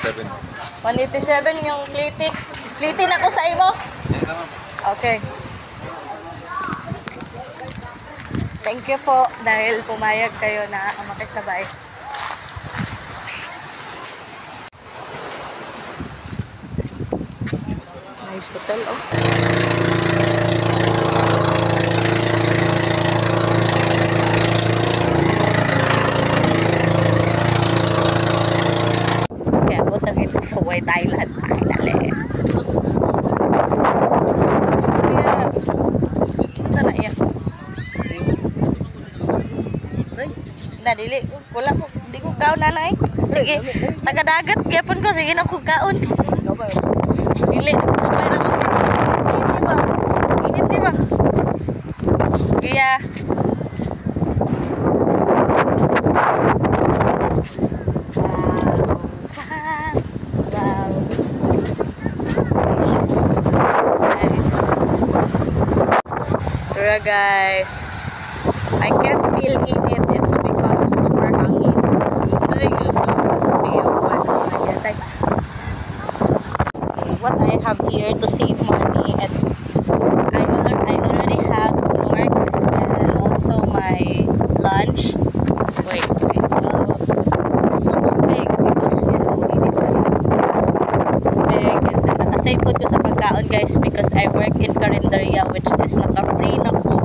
187. 187 yung klitik. Klitin ako sa imo? Okay. Thank you po dahil pumayag kayo na makisabay. Nice hotel, oh. Kaya buta ito sa White Island. Ay, nali. Kaya, sana yan. Dili, wala ko, hindi ko kaon nanay. Sige, taga-dagat, gyapon ko, sige na ko kaon. Dili, sabay na ko. Init ba? Init ba? Kaya, wow. Guys, I can't feel in it. It's because super hangin. What I have here to save money, it's I already have snork and also my lunch. Wait. Also tubig because you know we need tubig, and then nakasave po ko sa pagkaon guys because I work in Carinderia which is naka-free na po.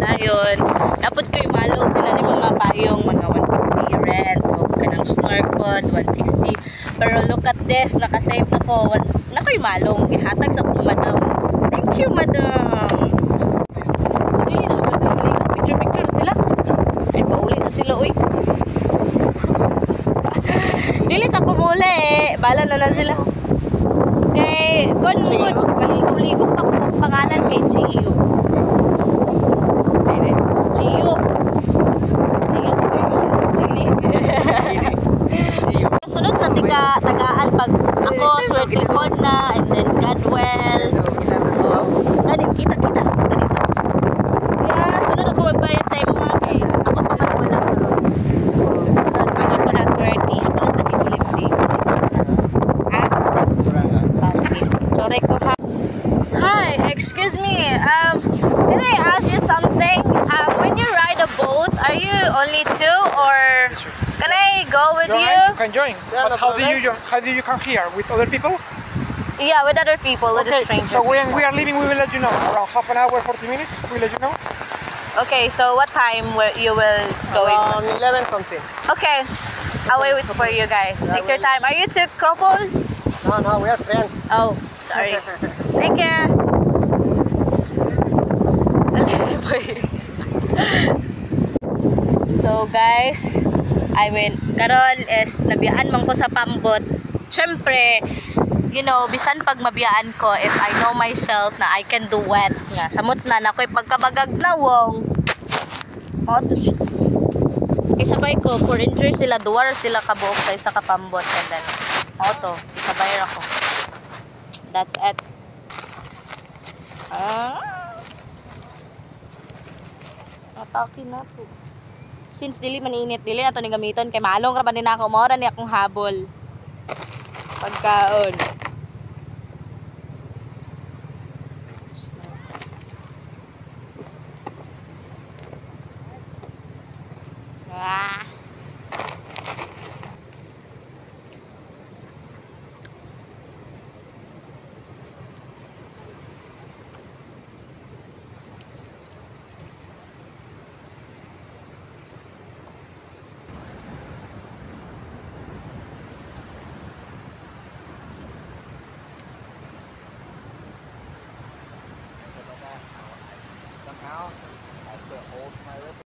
Dayon, dapat kayo malog sila ni mga payong mga 150 rent o kanang snork pod 150. Pero look at this, nakasave na ko. Na kayo malong gihatag sa po madam. Thank you madam. So dili na ba sila maligo? Picture na sila. Ay pauli na sila uy. Dili sa kumula eh. Bala na lang sila. Okay, kon maligo-ligo pa ko pangalan kay Gio. Sunod na tagaan pag ako swertehon na and then Godwell. Dali kita na dito. Yeah, sunod ako magbayad sa imo kay ako pa man wala tulog. Sunod pag ako na swerte, ako na sa dilimdi. Sorry ko ha. Hi, excuse me. Can I ask you something? When you ride a boat, are you only two or can I go with you? You can join. Yeah, but how do you come here? With other people? Yeah, with other people, with a stranger. So when we are leaving, we will let you know. Around half an hour, 40 minutes, we'll let you know. Okay, so what time you will go in? Around 11 something. Okay, I'll wait for you guys. Take your time. Are you two couple? No, we are friends. Oh, sorry. Take care. So guys, karon is nabiyaan man ko sa pambot. Syempre, you know, bisan pag mabiyaan ko, if I know myself na I can do wet nga, samot na nakoy pagkabagag nawong. Isabay ko, for injury sila, duwar sila kabuok sa isa kapambot, and then, isabay ako. That's it. Atake na to. Since dili man init, dili na to ni gamiton kay malong ra ba din ako mo ra ni akong habol. Pagkaon.